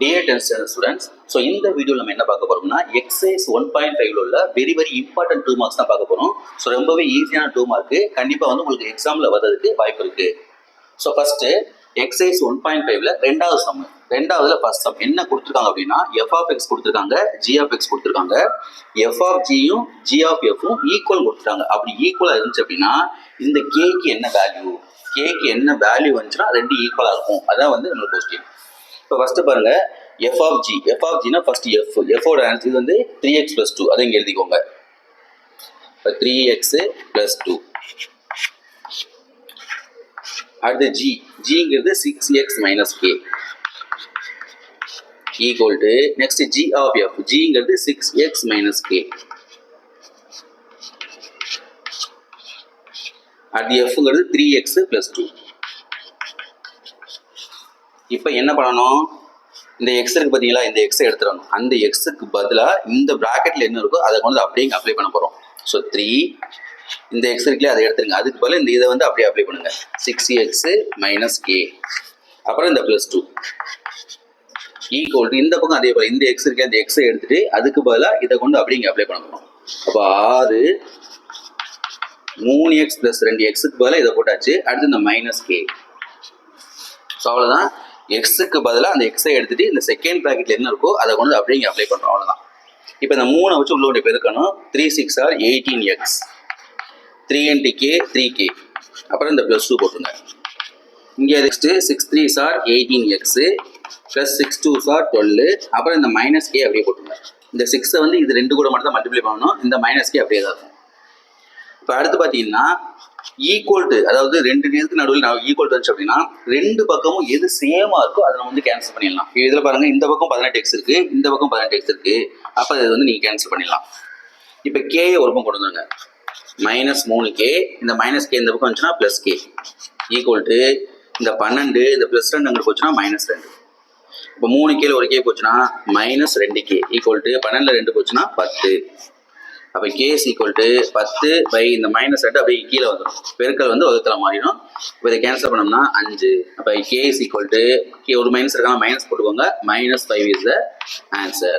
Dear 10th standard students, so இந்த வீடியோவில் நம்ம என்ன பார்க்க போறோம்னா எக்ஸசைஸ் 1.5ல உள்ள வெரி இம்பார்ட்டன்ட் 2 மார்க்ஸ் தான் பார்க்க போறோம். ஸோ ரொம்பவே ஈஸியான 2 மார்க் கண்டிப்பாக வந்து உங்களுக்கு எக்ஸாமில் வர்றதுக்கு வாய்ப்பு இருக்கு. ஸோ ஃபர்ஸ்ட் எக்ஸசைஸ் 1.5ல ரெண்டாவது சம், ரெண்டாவதுல ஃபர்ஸ்ட் சம் என்ன கொடுத்துருக்காங்க அப்படின்னா எஃப் ஆஃப் எக்ஸ் கொடுத்துருக்காங்க, ஜி ஆஃப் எக்ஸ் கொடுத்துருக்காங்க, எஃப் ஆஃப் ஜியும் ஜி ஆஃப் எஃப்பும் ஈக்குவல் கொடுத்துருக்காங்க. அப்படி ஈக்குவலாக இருந்துச்சு அப்படின்னா இந்த கேக்கு என்ன வேல்யூ, கேக்கு என்ன வேல்யூ வந்துச்சுன்னா ரெண்டு ஈக்குவலாக இருக்கும். அதான் வந்து நம்மளோட கொஸ்டின். இப்போ ஃபர்ஸ்ட் பாருங்க எஃப் ஆஃப் ஜினா ஃபர்ஸ்ட் எஃபோட ஆன்சர் இது வந்து 3x + 2, அதை இங்கே எழுதிக்கோங்க. இப்போ 3x + 2. அடுத்து ஜிங்கிறது 6x - k equal to next G of F, ஜிங்கிறது 6x - k. அடுத்து எஃப்ங்கிறது 3x + 2. இப்போ என்ன பண்ணணும், இந்த எக்ஸ் இருக்கு பார்த்தீங்களா, இந்த எக்ஸை எடுத்துடணும். அந்த எக்ஸுக்கு பதிலாக இந்த ப்ராக்கெட்டில் என்ன இருக்கோ அதை கொண்டு அப்படியே அப்ளை பண்ண போகிறோம். ஸோ 3 இந்த எக்ஸ் இருக்குல்லையே அதை எடுத்துருங்க. அதுக்கு பதிலாக இந்த இதை வந்து அப்படியே அப்ளை பண்ணுங்கள். 6x - k அப்புறம் இந்த +2 ஈக்குவல் டு இந்த பக்கம் அதே போல் இந்த எக்ஸ் இருக்கு, அந்த எக்ஸை எடுத்துட்டு அதுக்கு பதிலாக இதை கொண்டு அப்படியே இங்கே அப்ளை பண்ண போகிறோம். அப்போ 6 3x + 2xக்கு பதிலாக இதை போட்டாச்சு. அடுத்து இந்த -k. ஸோ அவ்வளோதான். எக்ஸுக்கு பதிலாக அந்த எக்ஸை எடுத்துட்டு இந்த செகண்ட் ப்ராக்கெட்டில் என்ன இருக்கோ அதை கொண்டு அப்படியே இங்கே அப்ளை பண்ணுறோம். அவ்வளோதான். இப்போ இந்த 3 வச்சு உள்ளோடைய பெருக்கணும். 3 6 are 18x, 3 × k 3k, அப்புறம் இந்த +2 போட்டுருங்க. இங்கே next 6 3s are 18x + 6 2s are 12, அப்புறம் இந்த -k அப்படியே போட்டுருங்க. இந்த 6 வந்து இது ரெண்டு கூட மட்டும் தான் மல்டிப்ளை பண்ணணும். இந்த -k அப்படியே தான் இருக்கும். இப்போ அடுத்து பார்த்தீங்கன்னா ஈக்குவல் டு, அதாவது ரெண்டு நேருக்கு நடுவில் ஈக்குவல் டு வந்துச்சு அப்படின்னா ரெண்டு பக்கமும் எது சேமாக இருக்கோ அதை நம்ம வந்து கேன்சல் பண்ணிடலாம். இதில் பாருங்க இந்த பக்கம் 18x இருக்கு, இந்த பக்கம் 18x இருக்கு. அப்போ இது வந்து நீங்கள் கேன்சல் பண்ணிடலாம். இப்போ கேயை ஒரு பக்கம் கொண்டு வந்துருங்க. -3k, இந்த -k இந்த பக்கம் வந்துச்சுன்னா +k ஈக்குவல் டு இந்த 12 இந்த +2 அங்கே போச்சுன்னா -2. இப்போ 3k ஒரு k போச்சுன்னா -2k ஈக்குவல் டு 12 2 போச்சுன்னா 10. அப்போ k is equal to 10 இந்த -2 அப்படியே கீழே வந்துடும். பெருக்கல் வந்து வகுத்தில் மாறிடும். இப்போ இதை கேன்சல் பண்ணோம்னா 5. அப்போ k is equal to k ஒரு மைனஸ் இருக்காங்க, மைனஸ் போட்டுக்கோங்க. -5 is the answer.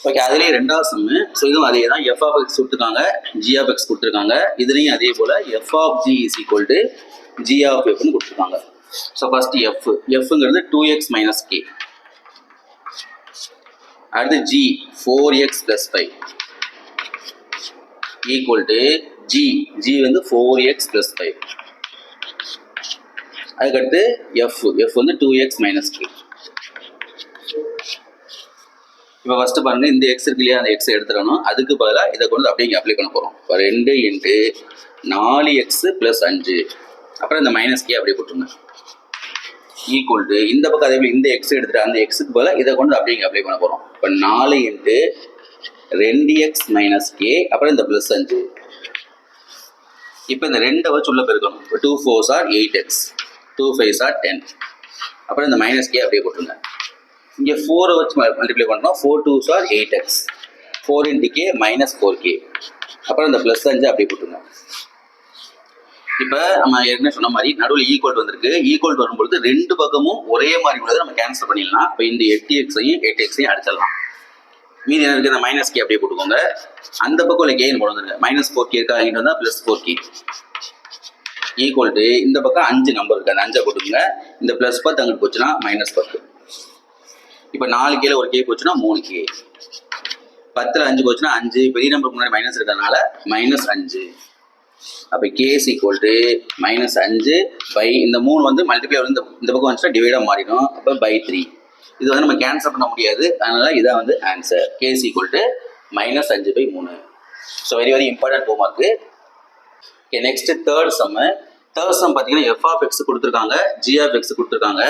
ஓகே, அதுலேயே ரெண்டாவது சம்மு. ஸோ இதுவும் அதே தான். எஃப் ஆஃப் எக்ஸ் கொடுத்துருக்காங்க, ஜி ஆஃப் எக்ஸ் கொடுத்துருக்காங்க. இதுலேயும் அதே போல் F of G is equal to G of எஃப்னு கொடுத்துருக்காங்க. ஸோ ஃபர்ஸ்ட் எஃப்ங்கிறது 2x - k. அடுத்து G 4x + 5 equal to G வந்து 4x + 5. அதுக்கடுத்து எஃப் வந்து 2x - k. இப்போ ஃபர்ஸ்ட் பாருங்க இந்த எக்ஸ் இருக்கு இல்லையா, அந்த எக்ஸை எடுத்துடணும். அதுக்கு பதிலாக இதை கொண்டு அப்படியே இங்கே அப்ளை பண்ண போகிறோம். இப்போ 2 × 4x + 5, அப்புறம் இந்த -k அப்படியே போட்டுருங்க. ஈக்குவல் டு இந்த பக்கம் அதே போல் இந்த எக்ஸ் எடுத்துட்டு அந்த எக்ஸுக்கு பதிலாக இதை கொண்டு அப்படியே இங்கே அப்ளை பண்ண போகிறோம். இப்போ 4 × 2x - k, அப்புறம் இந்த +5. இப்போ இந்த 2 வச்சு உள்ள பெருக்கணும். இப்போ 2 4s are 8x, 2 5s are 10, அப்புறம் இந்த -k அப்படியே போட்டுருங்க. இங்கே 4 வச்சு மல்டிப்ளை பண்ணுறோம். 4 2s are 8x, 4 × k -4k, அப்புறம் இந்த +5 அப்படியே போட்டுருங்க. இப்போ நம்ம ஏற்கனவே சொன்ன மாதிரி நடுவில் ஈக்குவல் வந்திருக்கு. ஈக்குவல் வரும்பொழுது ரெண்டு பக்கமும் ஒரே மாதிரி உள்ளதை நம்ம கேன்சல் பண்ணிடலாம். இப்போ இந்த 8xையும் 8xையும் அடிச்சிடலாம். மீதி என்ன இருக்குது, இந்த -k அப்படியே போட்டுக்கோங்க. அந்த பக்கம் உள்ள கேன்னு கொண்டு வந்துருங்க. -4k இருக்கா, இங்கே வந்தால் +4k ஈக்குவல் டு இந்த பக்கம் 5 நம்பர் இருக்குது, அந்த 5 போட்டுக்கோங்க. இந்த +10 அங்கிட்டு போச்சுன்னா -10. இப்போ 4k ஒரு k போச்சுன்னா 3k, 10ல் 5 போச்சுன்னா 5. பெரிய நம்பருக்கு முன்னாடி மைனஸ் இருக்கிறதுனால -5. அப்போ k is equal to -5 இந்த 3 வந்து மல்டிப்ளை வந்து இந்த பக்கம் வந்துச்சுன்னா டிவைடாக மாறிடும். அப்போ /3. இது வந்து நம்ம கேன்சல் பண்ண முடியாது, அதனால இதான் வந்து answer. k is equal to -5/3. So very important homework. Okay, next third sum பார்த்தீங்கன்னா எஃப் ஆஃப் எக்ஸ் கொடுத்துருக்காங்க, ஜி ஆஃப் எக்ஸ் கொடுத்துருக்காங்க.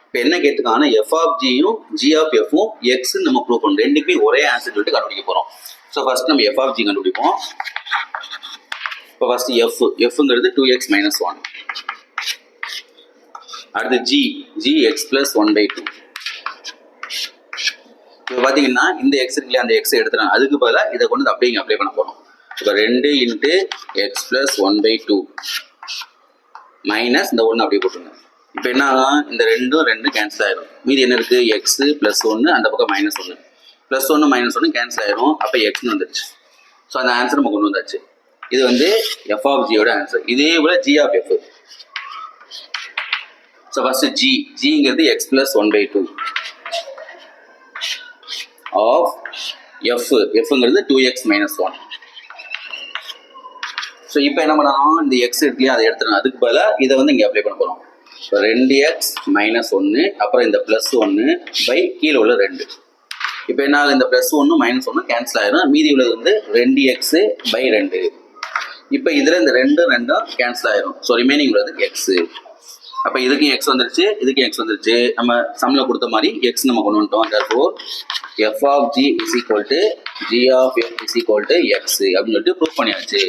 இப்போ என்ன கேட்டுருக்காங்கன்னா எஃப் ஆஃப் ஜியும் ஜி ஆஃப் எஃப்பும் எக்ஸ்ன்னு நம்ம ப்ரூவ் பண்ணணும். ரெண்டுக்குமே ஒரே ஆன்சர் சொல்லிட்டு கண்டுபிடிக்க போகிறோம். ஸோ ஃபர்ஸ்ட் நம்ம எஃப் ஆஃப் ஜி கண்டுபிடிப்போம். இப்போ ஃபர்ஸ்ட் எஃப்ங்கிறது 2x - 1. அடுத்து ஜி x + 1/2. இப்போ பார்த்தீங்கன்னா இந்த எக்ஸ் இருக்குல்லையா, அந்த எக்ஸை எடுத்துறாங்க. அதுக்கு பதிலாக இதை கொண்டு அப்படியே இங்கே அப்ளை பண்ண போகிறோம். இப்போ 2 × x + 1/2 மைனஸ் இந்த 1 அப்படியே போட்டுருங்க. இப்போ என்ன ஆகும், இந்த ரெண்டு கேன்சல் ஆயிடும். மீதி என்ன இருக்குது, எக்ஸ் ப்ளஸ் 1 அந்த பக்கம் -1 ப்ளஸ் 1 -1 கேன்சல் ஆயிரும். அப்போ எக்ஸ்னு வந்துடுச்சு. ஸோ அந்த ஆன்சர் நம்ம கொண்டு வந்தாச்சு. இது வந்து எஃப் ஆஃப் ஜியோட ஆன்சர். இதே போல் G of F. So first ஜிங்கிறது எக்ஸ் ப்ளஸ் 1/2 ஆஃப் எஃப்ங்கிறது 2x - 1. ஸோ இப்போ என்ன பண்ணணும், இந்த எக்ஸ் இருக்குல்லையா அதை எடுத்துடணும். அதுக்கு பதிலாக இதை வந்து இங்கே அப்ளை பண்ண போகிறோம். ஸோ 2x - 1 அப்புறம் இந்த +1 பை கீழே உள்ள 2. இப்போ என்ன ஆகும், இந்த +1 -1 கேன்சல் ஆயிடும். மீதி உள்ளது வந்து 2x/2. இப்போ இதில் இந்த 2 கேன்சல் ஆயிரும். ஸோ ரிமைனிங் உள்ளது எக்ஸு. அப்போ இதுக்கும் எக்ஸ் வந்துருச்சு, இதுக்கும் எக்ஸ் வந்துருச்சு. நம்ம சம்மில் கொடுத்த மாதிரி எக்ஸ் நம்ம கொண்டு வந்துட்டோம். therefore f of G is equal to G of f is equal to x அப்படின்னு சொல்லிட்டு ப்ரூவ் பண்ணியாச்சு.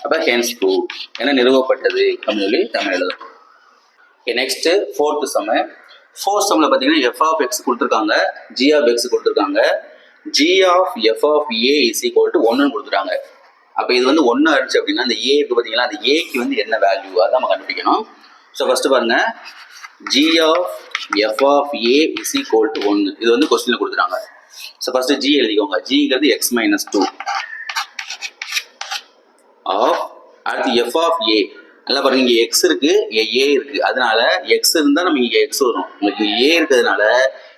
அப்போ ஹென்ஸ் ப்ரூவ் ஏன்னா நிறுவப்பட்டது அப்படின்னு சொல்லி தமிழ் எழுதும். Okay, next fourth sum. Fourth சம்மில் பார்த்தீங்கன்னா எஃப் ஆஃப் எக்ஸ் கொடுத்துருக்காங்க, ஜி ஆஃப் எக்ஸ் கொடுத்துருக்காங்க. G of F of A is equal to 1 கொடுத்துட்டாங்க. அப்போ இது வந்து 1 ஆயிடுச்சு அப்படின்னா அந்த ஏ இருக்குது பார்த்தீங்களா, அந்த ஏக்கு வந்து என்ன வேல்யூ அதான் நம்ம கண்டுபிடிக்கணும். ஸோ ஃபஸ்ட்டு பாருங்கள், g of F of A is equal to 1 இது வந்து கொஸ்டினில் கொடுத்துட்டாங்க. ஸோ ஃபஸ்ட்டு ஜி எழுதிக்கோங்க. ஜிங்கிறது எக்ஸ் - 2 ஆஃப் அடுத்து எஃப் ஆஃப் ஏ. நல்லா பாருங்க, இங்கே எக்ஸ் இருக்குது, இங்கே ஏ இருக்குது. அதனால எக்ஸ் இருந்தால் நம்ம இங்கே எக்ஸ் வரும். உங்களுக்கு ஏ இருக்கிறதுனால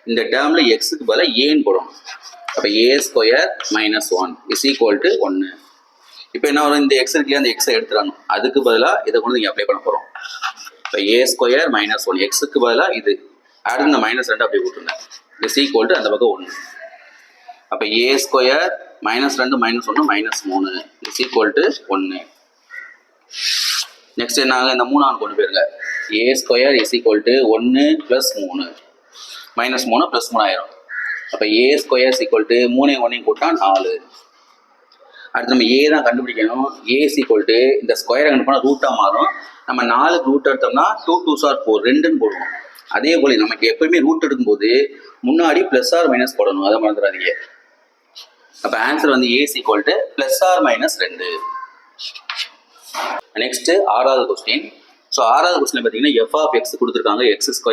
இந்த டேர்மில் எக்ஸுக்கு பதிலாக ஏன்னு போடணும். அப்போ a² - 1 இஸ் ஈக்குவல் டு 1. இப்போ என்ன வரும், இந்த எக்ஸ் இருக்குல்லையா அந்த எக்ஸை எடுத்துடணும். அதுக்கு பதிலாக இதை கொண்டு இங்கே அப்ளை பண்ண போகிறோம். இப்போ a² - 1 எக்ஸுக்கு பதிலாக இது அடுத்து இந்த -2 அப்படியே கொடுத்துருங்க. இஸ் ஈக்குவல் டு அந்த பக்கம் 1. அப்போ a² - 2 - 1 -3 is equal to 1. Next என்ன ஆகும், இந்த 3 கொண்டு போயிருங்க. a² இஸ் ஈக்குவல் டு 1 + 3 -3 + 3 ஆயிரும். அப்போ a² இஸ் ஈக்குவல் டு 3 1 கூட்டா 4. அடுத்து நம்ம ஏ தான் கண்டுபிடிக்கணும். ஏ இஸ் ஈக்குவல் டு இந்த ஸ்கொயரை கண்டு போனால் ரூட்டாக மாறும். நம்ம 4க்கு ரூட் எடுத்தோம்னா 2 2s are 4 2ன்னு போடுவோம். அதே போல் நமக்கு எப்பவுமே ரூட் எடுக்கும்போது முன்னாடி +or- போடணும், அதை மறந்துடாதீங்க. அப்போ ஆன்சர் வந்து A is equal to +or-2. Next 6வது கொஸ்டின். ஸோ 6வது கொஸ்டின் பார்த்தீங்கன்னா எஃப் ஆஃப் எக்ஸ் கொடுத்துருக்காங்க, x² -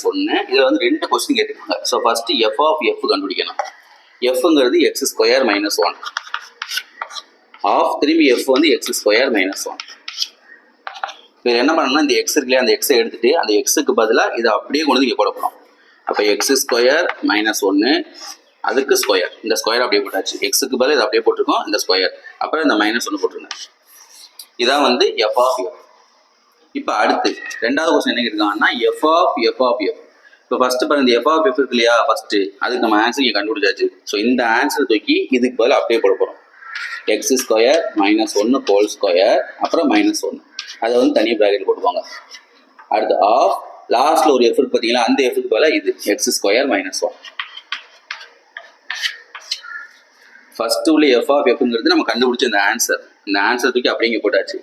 1. இதில் வந்து 2 கொஸ்டின் கேட்டுருக்காங்க. So first F of F கண்டுபிடிக்கணும். எஃப்ங்கிறது x² - 1 ஆஃப் திரும்பி எஃப் வந்து x² - 1. இதில் என்ன பண்ணணும்னா இந்த எக்ஸ் இருக்குல்லையா அந்த எக்ஸை எடுத்துகிட்டு அந்த எக்ஸுக்கு பதிலாக இதை அப்படியே கொண்டு வந்து இங்கே போட போகிறோம். அப்போ x² - 1 அதுக்கு ஸ்கொயர், இந்த ஸ்கொயர் அப்படியே போட்டாச்சு. எக்ஸுக்கு பதிலாக இதை அப்படியே போட்டிருக்கோம், இந்த ஸ்கொயர் அப்புறம் இந்த -1 போட்டுருங்க. இதான் வந்து எஃப் ஆஃப் எஃப். இப்போ அடுத்து 2வது கொஸ்டின் என்ன இருக்காங்கன்னா எஃப் ஆஃப் எஃப். இப்போ ஃபஸ்ட்டு பாருங்க, இந்த எஃப் ஆஃப் எஃப் இருக்கு இல்லையா ஃபஸ்ட்டு, அதுக்கு நம்ம ஆன்சர் இங்கே கண்டுபிடிச்சாச்சு. ஸோ இந்த ஆன்சர் தூக்கி இதுக்கு பதிலாக அப்படியே போட போகிறோம். x² - 1 ஹோல் ஸ்கொயர் அப்புறம் -1 அதை வந்து தனியாக ப்ராக்கெட் போட்டுவாங்க. அடுத்து ஆஃப் லாஸ்ட்டில் ஒரு எஃப் இருக்கு பார்த்தீங்களா, அந்த எஃப்க்கு பதிலாக இது x² - 1. ஃபஸ்ட்டு உள்ள எஃப் ஆஃப் எஃப்ங்கிறது நம்ம கண்டுபிடிச்ச இந்த ஆன்சர் தூக்கி அப்படியே இங்கே போட்டாச்சு.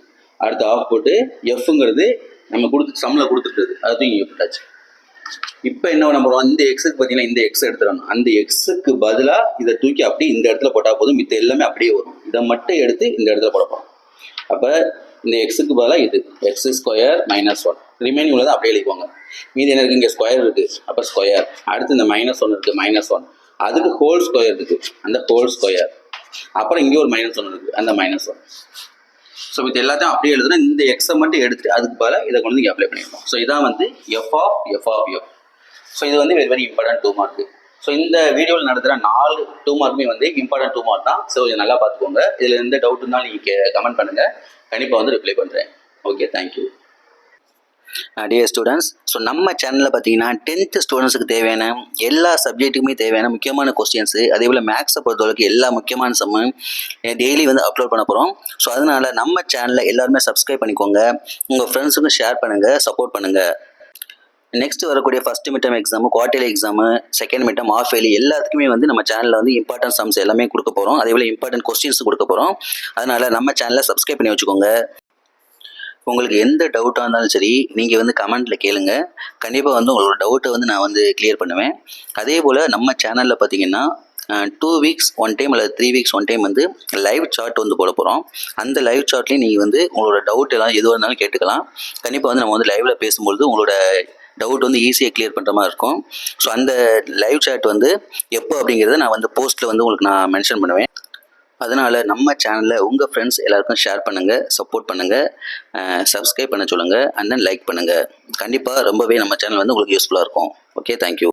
அடுத்து ஆஃப் போட்டு எஃப்ங்கிறது நம்ம சம்மில் கொடுத்துருக்குது அதை தூக்கி இங்கே போட்டாச்சு. இப்போ என்ன பண்ண போகிறோம், இந்த எக்ஸுக்கு பார்த்தீங்கன்னா இந்த எக்ஸ் எடுத்துடணும். அந்த எக்ஸுக்கு பதிலாக இதை தூக்கி அப்படியே இந்த இடத்துல போட்டால் போதும், மித்த எல்லாமே அப்படியே வரும். இதை மட்டும் எடுத்து இந்த இடத்துல போட போகிறோம். அப்போ இந்த எக்ஸுக்கு பதிலாக இது x² - 1 ரிமைனிங் உள்ளதை அப்படியே எழுதிக்குவாங்க. மீதி என்ன இருக்குது, இங்கே ஸ்கொயர் இருக்குது, அப்போ ஸ்கொயர். அடுத்து இந்த -1 இருக்குது, -1 அதுக்கு ஹோல் ஸ்கொயர் இருக்குது, அந்த ஹோல் ஸ்கொயர். அப்புறம் இங்கே ஒரு -1 இருக்குது, அந்த -1. ஸோ இது எல்லாத்தையும் அப்படியே எழுதுனா இந்த எக்ஸை மட்டும் எடுத்து அதுக்கு பதிலாக இதை கொண்டு இங்கே அப்ளை பண்ணியிருக்கோம். ஸோ இதான் வந்து எஃப் ஆஃப் எஃப். ஸோ இது வந்து very very important 2 mark. So இந்த வீடியோவில் நடத்துகிற 4 2 மார்க்குமே வந்து இம்பார்ட்டன்ட் 2 மார்க் தான். ஸோ இதை நல்லா பார்த்துக்கோங்க. இதில் எந்த டவுட் இருந்தாலும் நீங்கள் கமெண்ட் பண்ணுங்கள், கண்டிப்பாக வந்து ரிப்ளை பண்ணுறேன். Okay, thank you. Dear students, so நம்ம சேனலில் பார்த்தீங்கன்னா 10th ஸ்டூடெண்ட்ஸுக்கு தேவையான எல்லா சப்ஜெக்ட்டுக்குமே தேவையான முக்கியமான கொஸ்டின்ஸு, அதே போல் மேக்ஸை பொறுத்தவரைக்கும் எல்லா முக்கியமான சம்மு டெய்லி வந்து அப்லோட் பண்ண போகிறோம். ஸோ அதனால் நம்ம சேனலில் எல்லாருமே சப்ஸ்கிரைப் பண்ணிக்கோங்க, உங்கள் ஃப்ரெண்ட்ஸுக்கும் ஷேர் பண்ணுங்கள், சப்போர்ட் பண்ணுங்கள். நெக்ஸ்ட் வரக்கூடிய first midterm exam, quarterly exam, second midterm, half yearly எல்லாத்துக்குமே வந்து நம்ம சேனலில் வந்து இம்பார்ட்டன்ட் சம்ஸ் எல்லாமே கொடுக்க போகிறோம், அதே போல் இம்பார்ட்டன்ட் கொஸ்டின்ஸ் கொடுக்க போகிறோம். அதனால் நம்ம சேனலை சப்ஸ்கிரைப் பண்ணி வச்சுக்கோங்க. உங்களுக்கு எந்த டவுட்டாக இருந்தாலும் சரி நீங்கள் வந்து கமெண்ட்டில் கேளுங்க, கண்டிப்பாக வந்து உங்களோட டவுட்டை வந்து நான் வந்து கிளியர் பண்ணுவேன். அதே போல் நம்ம சேனலில் பார்த்தீங்கன்னா 2 வீக்ஸ் ஒன் டைம் அல்லது 3 வீக்ஸ் ஒன் டைம் வந்து லைவ் சார்ட் வந்து போட போகிறோம். அந்த லைவ் சார்ட்லேயும் நீங்கள் வந்து உங்களோட டவுட் எல்லாம் எதுவாக இருந்தாலும் கேட்டுக்கலாம். கண்டிப்பாக வந்து நம்ம வந்து லைவில் பேசும்பொழுது உங்களோட டவுட் வந்து ஈஸியாக கிளியர் பண்ணுற மாதிரி இருக்கும். ஸோ அந்த லைவ் சாட் வந்து எப்போ அப்படிங்கிறத நான் வந்து போஸ்ட்டில் வந்து உங்களுக்கு நான் மென்ஷன் பண்ணுவேன். அதனால் நம்ம சேனலில் உங்கள் ஃப்ரெண்ட்ஸ் எல்லாருக்கும் ஷேர் பண்ணுங்கள், சப்போர்ட் பண்ணுங்கள், சப்ஸ்கிரைப் பண்ண சொல்லுங்கள், அண்ட் தென் லைக் பண்ணுங்கள். கண்டிப்பாக ரொம்பவே நம்ம சேனல் வந்து உங்களுக்கு யூஸ்ஃபுல்லாக இருக்கும். Okay, thank you.